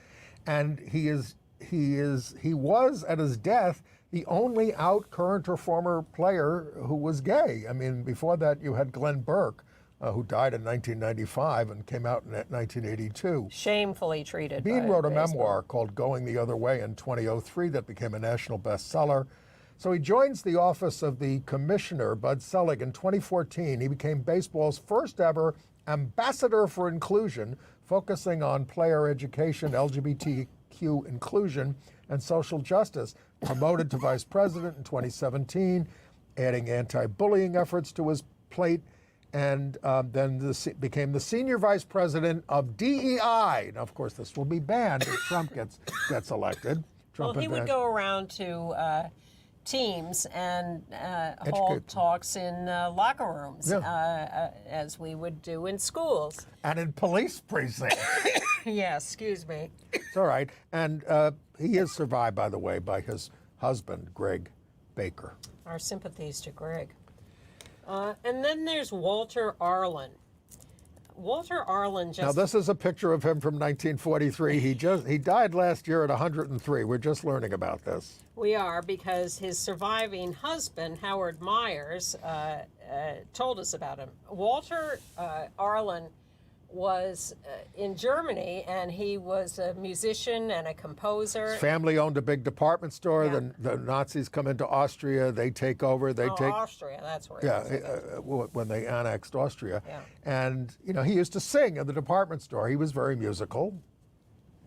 B: and he was at his death the only out current or former player who was gay. I mean, before that you had Glenn Burke, who died in 1995 and came out in 1982.
C: Shamefully treated.
B: Beane wrote a memoir called Going the Other Way in 2003 that became a national bestseller. So he joins the office of the commissioner, Bud Selig, in 2014. He became baseball's first ever ambassador for inclusion, focusing on player education, LGBTQ inclusion, and social justice. Promoted to vice president in 2017, adding anti-bullying efforts to his plate, and then became the senior vice president of DEI. Now, of course, this will be banned if Trump gets elected.
C: Well, he would go around to teams and hold talks in locker rooms, as we would do in schools.
B: And in police precincts.
C: Yeah, excuse me.
B: It's all right. And he is survived, by the way, by his husband, Greg Baker.
C: Our sympathies to Greg. And then there's Walter Arlen. Walter Arlen just...
B: Now, this is a picture of him from 1943. He died last year at 103. We're just learning about this.
C: We are, because his surviving husband, Howard Myers, told us about him. Walter Arlen was in Germany, and he was a musician and a composer.
B: His family owned a big department store.
C: Yeah.
B: The Nazis come into Austria. They take over.
C: Austria, that's where he was.
B: When they annexed Austria.
C: Yeah.
B: And, he used to sing in the department store. He was very musical.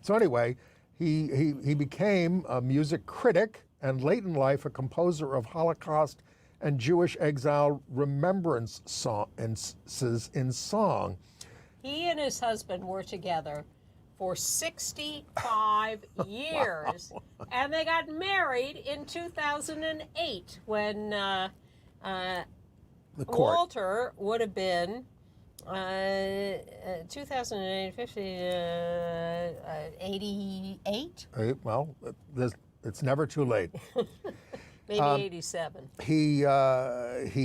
B: So anyway, he became a music critic and late in life a composer of Holocaust and Jewish exile remembrance in song.
C: He and his husband were together for 65 years, and they got married in 2008 when Walter would have been 2008, 88?
B: Well, it's never too late.
C: Maybe 87.
B: He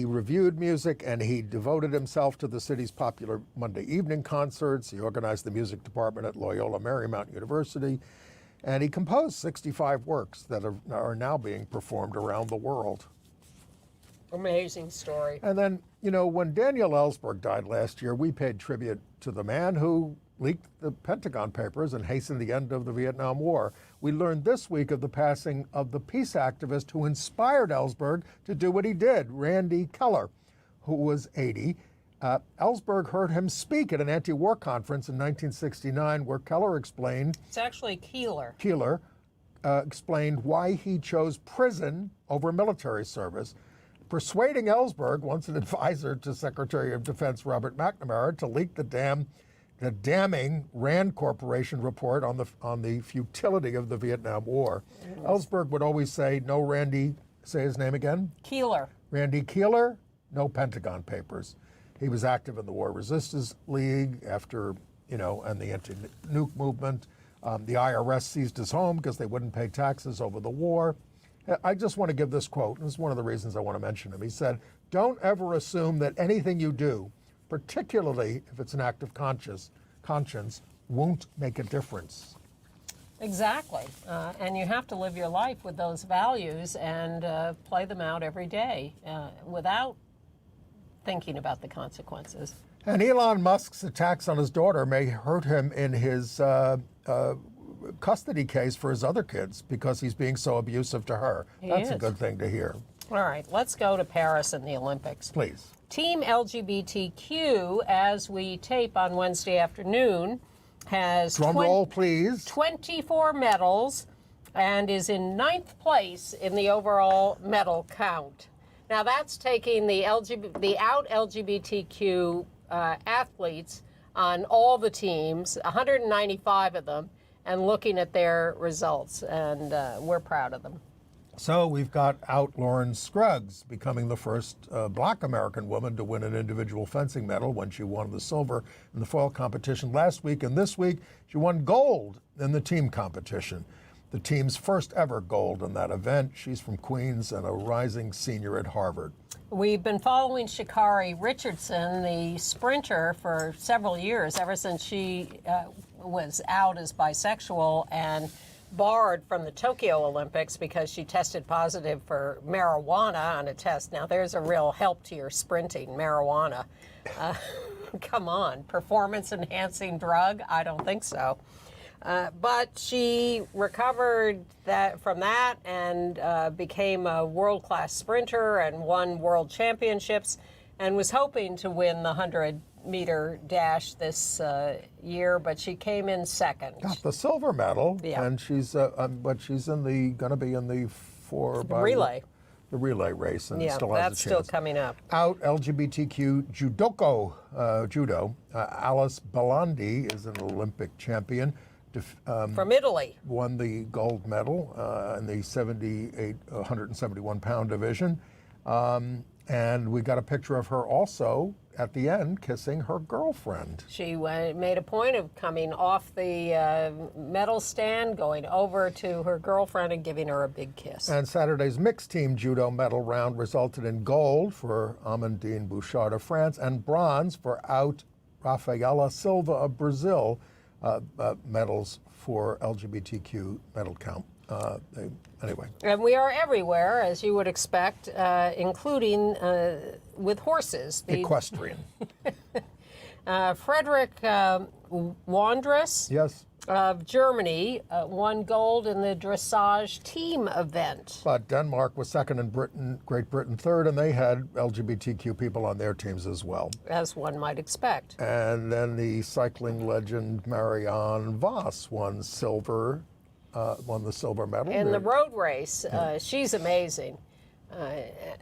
B: reviewed music, and he devoted himself to the city's popular Monday evening concerts. He organized the music department at Loyola Marymount University, and he composed 65 works that are now being performed around the world.
C: Amazing story.
B: And then, when Daniel Ellsberg died last year, we paid tribute to the man who leaked the Pentagon Papers and hastened the end of the Vietnam War. We learned this week of the passing of the peace activist who inspired Ellsberg to do what he did, Randy Keller, who was 80. Ellsberg heard him speak at an anti-war conference in 1969 where Keller explained...
C: It's actually Keeler.
B: Keeler explained why he chose prison over military service, persuading Ellsberg, once an advisor to Secretary of Defense Robert McNamara, to leak the damning Rand Corporation report on the futility of the Vietnam War. Ellsberg would always say, no Randy, say his name again?
C: Keeler.
B: Randy Keeler, no Pentagon Papers. He was active in the War Resistance League after, and the anti-nuke movement. The IRS seized his home because they wouldn't pay taxes over the war. I just want to give this quote, and this is one of the reasons I want to mention him. He said, "Don't ever assume that anything you do, particularly if it's an act of conscience, won't make a difference."
C: Exactly. And you have to live your life with those values and play them out every day without thinking about the consequences.
B: And Elon Musk's attacks on his daughter may hurt him in his custody case for his other kids because he's being so abusive to her. That's a good thing to hear.
C: All right, let's go to Paris and the Olympics.
B: Please.
C: Team LGBTQ, as we tape on Wednesday afternoon, has
B: Drum roll, please.
C: 24 medals and is in 9th place in the overall medal count. Now that's taking the out LGBTQ athletes on all the teams, 195 of them, and looking at their results, and we're proud of them.
B: So we've got out Lauren Scruggs becoming the first Black American woman to win an individual fencing medal when she won the silver in the foil competition last week. And this week, she won gold in the team competition, the team's first ever gold in that event. She's from Queens and a rising senior at Harvard.
C: We've been following Sha'Carri Richardson, the sprinter, for several years, ever since she was out as bisexual and barred from the Tokyo Olympics because she tested positive for marijuana on a test. Now, there's a real help to your sprinting, marijuana. Come on, performance-enhancing drug? I don't think so. But she recovered from that and became a world-class sprinter and won world championships and was hoping to win the 100-meter dash this year, but she came in second.
B: Got the silver medal,
C: Yeah.
B: and she's going to be in the
C: Relay.
B: The relay race, and
C: Yeah,
B: still has
C: that's
B: a chance.
C: still coming up.
B: Out LGBTQ judo, Alice Belandi is an Olympic champion.
C: From Italy.
B: Won the gold medal in the 171-pound division. And we got a picture of her also at the end kissing her girlfriend.
C: She made a point of coming off the medal stand, going over to her girlfriend and giving her a big kiss.
B: And Saturday's mixed team judo medal round resulted in gold for Amandine Bouchard of France and bronze for out Rafaela Silva of Brazil. Medals for LGBTQ medal count. Anyway.
C: And we are everywhere, as you would expect, including with horses.
B: Equestrian.
C: Frederick Wandress
B: Yes.
C: of Germany won gold in the dressage team event.
B: But Denmark was second and Great Britain third, and they had LGBTQ people on their teams as well.
C: As one might expect.
B: And then the cycling legend Marianne Vos won the silver medal.
C: In the road race, she's amazing.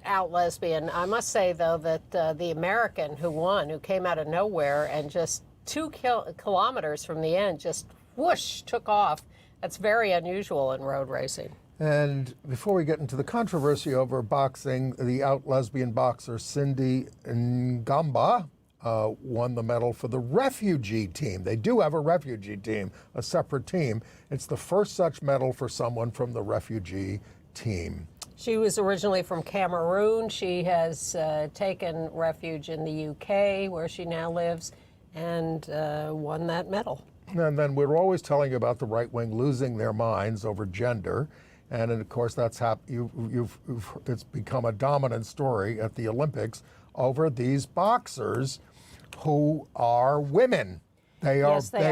C: Out lesbian. I must say, though, that the American who won, who came out of nowhere and just 2 kilometers from the end, just whoosh, took off. That's very unusual in road racing.
B: And before we get into the controversy over boxing, the out lesbian boxer Cindy Ngamba won the medal for the refugee team. They do have a refugee team, a separate team. It's the first such medal for someone from the refugee team.
C: She was originally from Cameroon. She has taken refuge in the UK, where she now lives, and won that medal.
B: And then we're always telling you about the right wing losing their minds over gender. And of course, that's it's become a dominant story at the Olympics over these boxers who are women. They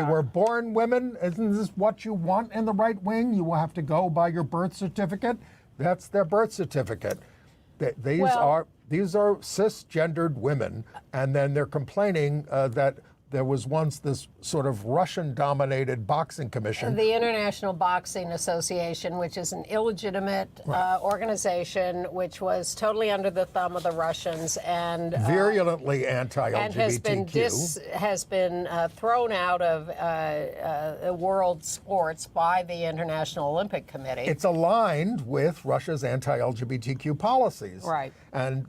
B: were born women. Isn't this what you want in the right wing? You will have to go by your birth certificate. That's their birth certificate. These are cisgendered women, and then they're complaining that there was once this sort of Russian-dominated boxing commission.
C: The International Boxing Association, which is an illegitimate organization, which was totally under the thumb of the Russians and
B: virulently anti-LGBTQ,
C: and has been thrown out of world sports by the International Olympic Committee.
B: It's aligned with Russia's anti-LGBTQ policies,
C: right?
B: And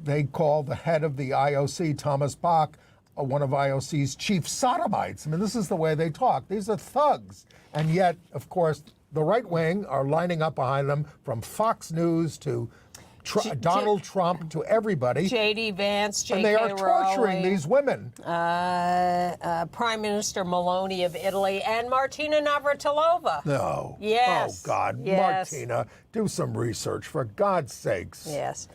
B: they call the head of the IOC, Thomas Bach, one of IOC's chief sodomites. I mean, this is the way they talk. These are thugs. And yet, of course, the right wing are lining up behind them, from Fox News to Donald Trump to everybody.
C: J.D. Vance, J.K.
B: And they are torturing
C: Rowling,
B: these women.
C: Prime Minister Meloni of Italy, and Martina Navratilova.
B: No.
C: Yes.
B: Oh, God.
C: Yes.
B: Martina, do some research, for God's sakes.
C: Yes.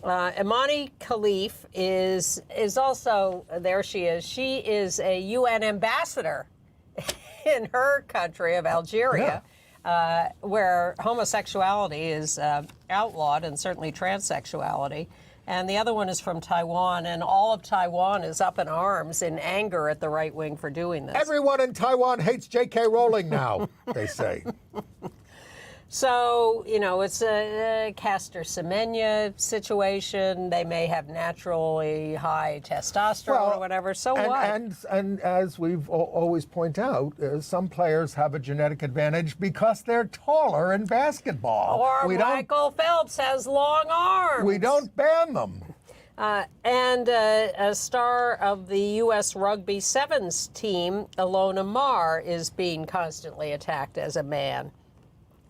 C: Imani Khalif is also, there she is. She is a UN ambassador in her country of Algeria, where homosexuality is outlawed, and certainly transsexuality. And the other one is from Taiwan, and all of Taiwan is up in arms in anger at the right wing for doing this.
B: Everyone in Taiwan hates J.K. Rowling now, they say.
C: So, you know, it's a Castor Semenya situation. They may have naturally high testosterone or whatever. So what?
B: And as we've always point out, some players have a genetic advantage because they're taller in basketball.
C: Or Michael Phelps has long arms.
B: We don't ban them.
C: And a star of the U.S. Rugby Sevens team, Ilona Maher, is being constantly attacked as a man.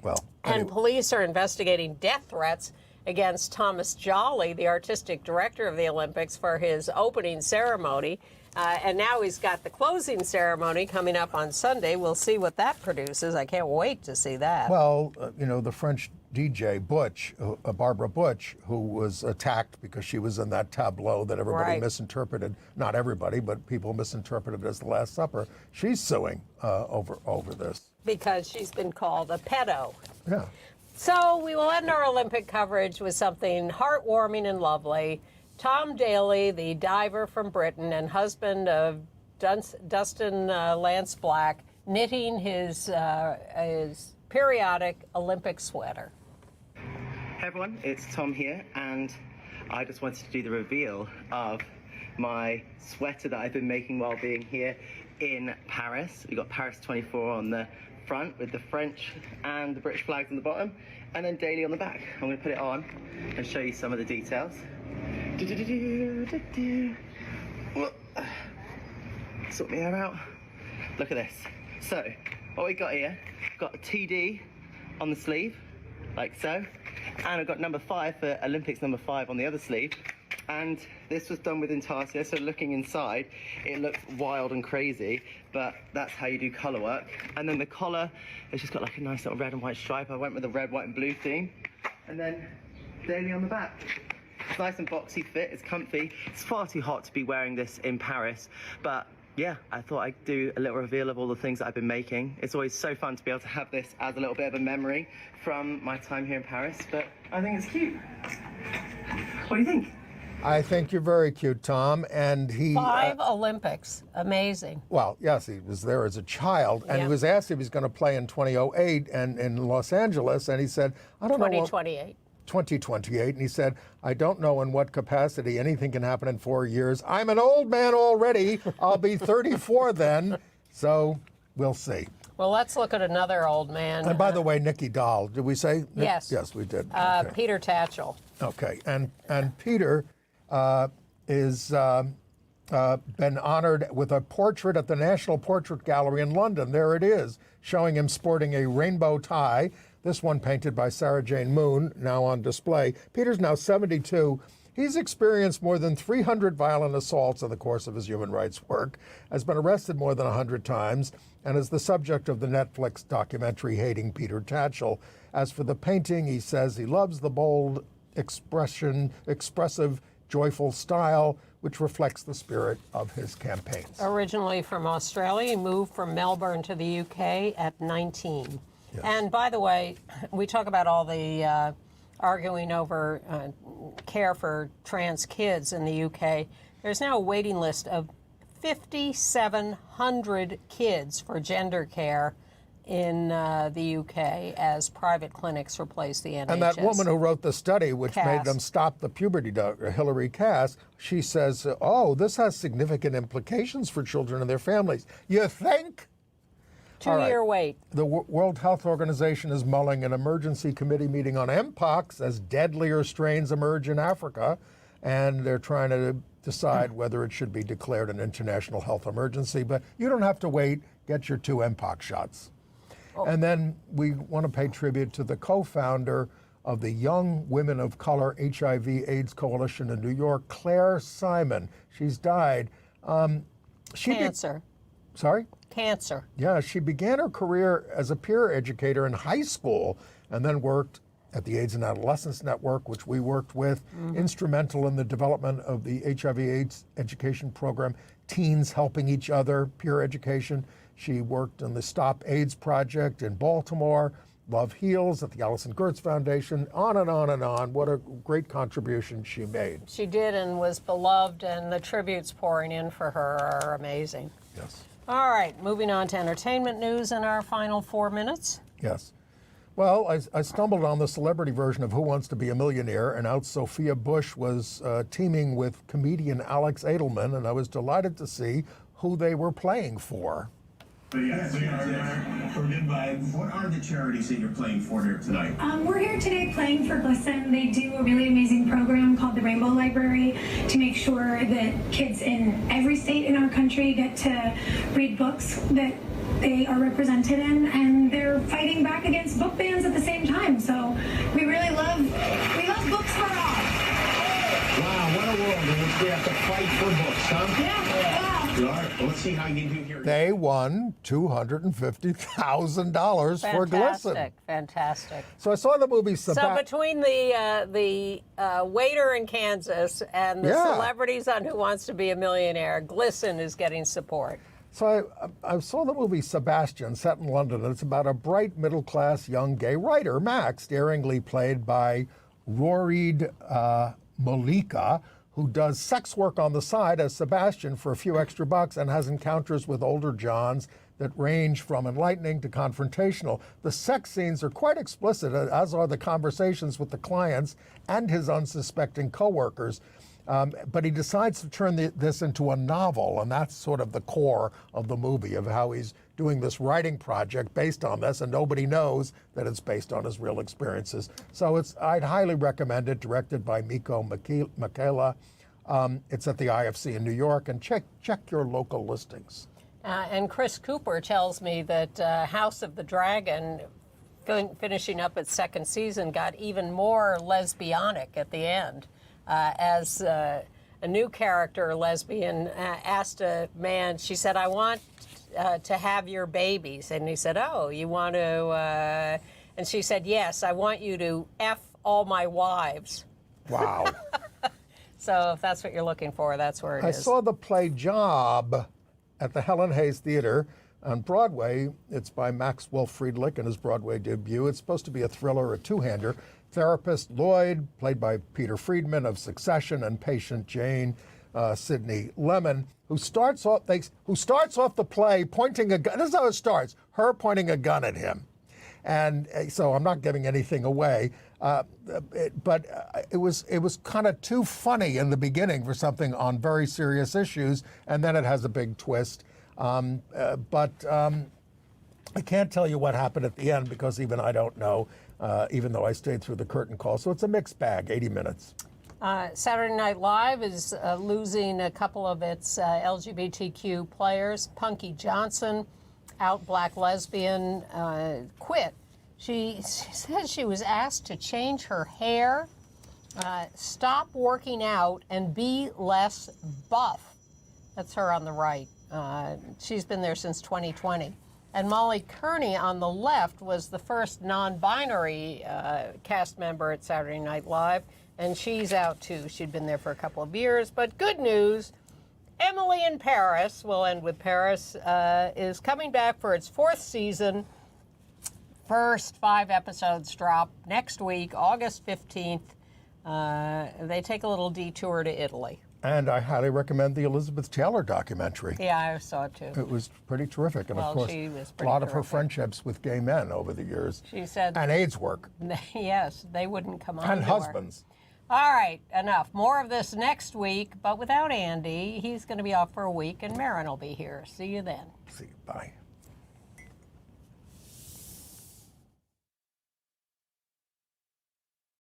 B: Well,
C: and police are investigating death threats against Thomas Jolly, the artistic director of the Olympics, for his opening ceremony. And now he's got the closing ceremony coming up on Sunday. We'll see what that produces. I can't wait to see that.
B: Well, you know, the French DJ Butch, Barbara Butch, who was attacked because she was in that tableau that everybody misinterpreted. Not everybody, but people misinterpreted as the Last Supper. She's suing over this.
C: Because she's been called a pedo.
B: Yeah.
C: So we will end our Olympic coverage with something heartwarming and lovely. Tom Daley, the diver from Britain and husband of Dustin Lance Black, knitting his periodic Olympic sweater.
G: Hey everyone, it's Tom here, and I just wanted to do the reveal of my sweater that I've been making while being here in Paris. We've got Paris 24 on the front with the French and the British flags on the bottom, and then Daley on the back. I'm going to put it on and show you some of the details. Sort my hair out. Look at this. So, what we got here, got a TD on the sleeve, like so, and I've got number 5 for Olympics number 5 on the other sleeve. And this was done with Intarsia, so looking inside, it looks wild and crazy, but that's how you do colour work. And then the collar, it's just got like a nice little red and white stripe. I went with the red, white and blue theme. And then Daley on the back. It's nice and boxy fit, it's comfy. It's far too hot to be wearing this in Paris, but yeah, I thought I'd do a little reveal of all the things that I've been making. It's always so fun to be able to have this as a little bit of a memory from my time here in Paris, but I think it's cute. What do you think?
B: I think you're very cute, Tom. And he
C: 5 Olympics, amazing.
B: Well, yes, he was there as a child, and he was asked if he was going to play in 2008 and in Los Angeles, and he said, "I don't know."
C: 2028.
B: 2028, and he said, "I don't know in what capacity. Anything can happen in 4 years. I'm an old man already. I'll be 34 then, so we'll see."
C: Well, let's look at another old man.
B: And by the way, Nikki Dahl, did we say?
C: Yes.
B: Yes, we did.
C: Okay. Peter Tatchell.
B: Okay, and Peter is been honored with a portrait at the National Portrait Gallery in London. There it is, showing him sporting a rainbow tie. This one painted by Sarah Jane Moon, now on display. Peter's now 72. He's experienced more than 300 violent assaults in the course of his human rights work, has been arrested more than 100 times, and is the subject of the Netflix documentary Hating Peter Tatchell. As for the painting, he says he loves the bold, expressive, joyful style, which reflects the spirit of his campaigns.
C: Originally from Australia, he moved from Melbourne to the UK at 19.
B: Yes.
C: And by the way, we talk about all the arguing over care for trans kids in the UK. There's now a waiting list of 5,700 kids for gender care in the UK as private clinics replace the NHS.
B: And that woman who wrote the study, which made them stop the puberty, Hilary Cass, she says, "Oh, this has significant implications for children and their families." You think?
C: Two-year wait.
B: The World Health Organization is mulling an emergency committee meeting on Mpox as deadlier strains emerge in Africa, and they're trying to decide whether it should be declared an international health emergency. But you don't have to wait. Get your 2 Mpox shots. And then we want to pay tribute to the co-founder of the Young Women of Color HIV/AIDS Coalition in New York, Claire Simon. She's died.
C: Cancer.
B: Sorry?
C: Cancer.
B: Yeah, she began her career as a peer educator in high school and then worked at the AIDS and Adolescence Network, which we worked with, instrumental in the development of the HIV/AIDS education program, Teens Helping Each Other, peer education. She worked on the Stop AIDS Project in Baltimore, Love Heals at the Allison Gertz Foundation, on and on and on. What a great contribution she made.
C: She did and was beloved, and the tributes pouring in for her are amazing.
B: Yes.
C: All right, moving on to entertainment news in our final 4 minutes.
B: Yes. Well, I stumbled on the celebrity version of Who Wants to Be a Millionaire, and out Sophia Bush was teaming with comedian Alex Edelman, and I was delighted to see who they were playing for.
H: What are the charities that you're playing for here tonight?
I: We're here today playing for GLSEN. They do a really amazing program called the Rainbow Library to make sure that kids in every state in our country get to read books that they are represented in, and they're fighting back against book bans at the same time. So we love books for all.
H: Wow, what a world in which we have to fight for books, huh?
I: Yeah.
H: All right, well, let's see how you can do here.
B: They won $250,000 for GLSEN.
C: Fantastic.
B: So I saw the movie
C: So between the waiter in Kansas and the celebrities on Who Wants to Be a Millionaire, GLSEN is getting support.
B: So I saw the movie Sebastian, set in London, and it's about a bright middle-class young gay writer, Max, daringly played by Rorid Malika, who does sex work on the side as Sebastian for a few extra bucks and has encounters with older Johns that range from enlightening to confrontational. The sex scenes are quite explicit, as are the conversations with the clients and his unsuspecting coworkers. But he decides to turn this into a novel, and that's sort of the core of the movie, of how he's doing this writing project based on this, and nobody knows that it's based on his real experiences. So I'd highly recommend it, directed by Miko Michaela. It's at the IFC in New York, and check your local listings.
C: And Chris Cooper tells me that House of the Dragon, finishing up its second season, got even more lesbianic at the end. As a new character, lesbian, asked a man, she said, I want to have your babies. And he said, oh, you want to, and she said, yes, I want you to F all my wives.
B: Wow.
C: So if that's what you're looking for, that's where it is.
B: I saw the play Job at the Helen Hayes Theater on Broadway. It's by Maxwell Friedrich in his Broadway debut. It's supposed to be a thriller, a two-hander. Therapist Lloyd, played by Peter Friedman of Succession, and patient Jane, Sidney Lemon, who starts off the play pointing a gun. This is how it starts: her pointing a gun at him, and so I'm not giving anything away. But it was kind of too funny in the beginning for something on very serious issues, and then it has a big twist. But I can't tell you what happened at the end because even I don't know. Even though I stayed through the curtain call. So it's a mixed bag, 80 minutes.
C: Saturday Night Live is losing a couple of its LGBTQ players. Punky Johnson, out black lesbian, quit. She said she was asked to change her hair, stop working out, and be less buff. That's her on the right. She's been there since 2020. And Molly Kearney on the left was the first non-binary cast member at Saturday Night Live, and she's out too. She'd been there for a couple of years. But good news, Emily in Paris, we'll end with Paris, is coming back for its fourth season. First 5 episodes drop next week, August 15th. They take a little detour to Italy.
B: And I highly recommend the Elizabeth Taylor documentary.
C: Yeah, I saw it too.
B: It was pretty terrific. And
C: well,
B: of course,
C: she was
B: a lot of her friendships with gay men over the years.
C: She said.
B: And AIDS work.
C: Yes, they wouldn't come on.
B: And husbands.
C: All right, enough. More of this next week, but without Andy. He's going to be off for a week, and Marin will be here. See you then.
B: See you. Bye.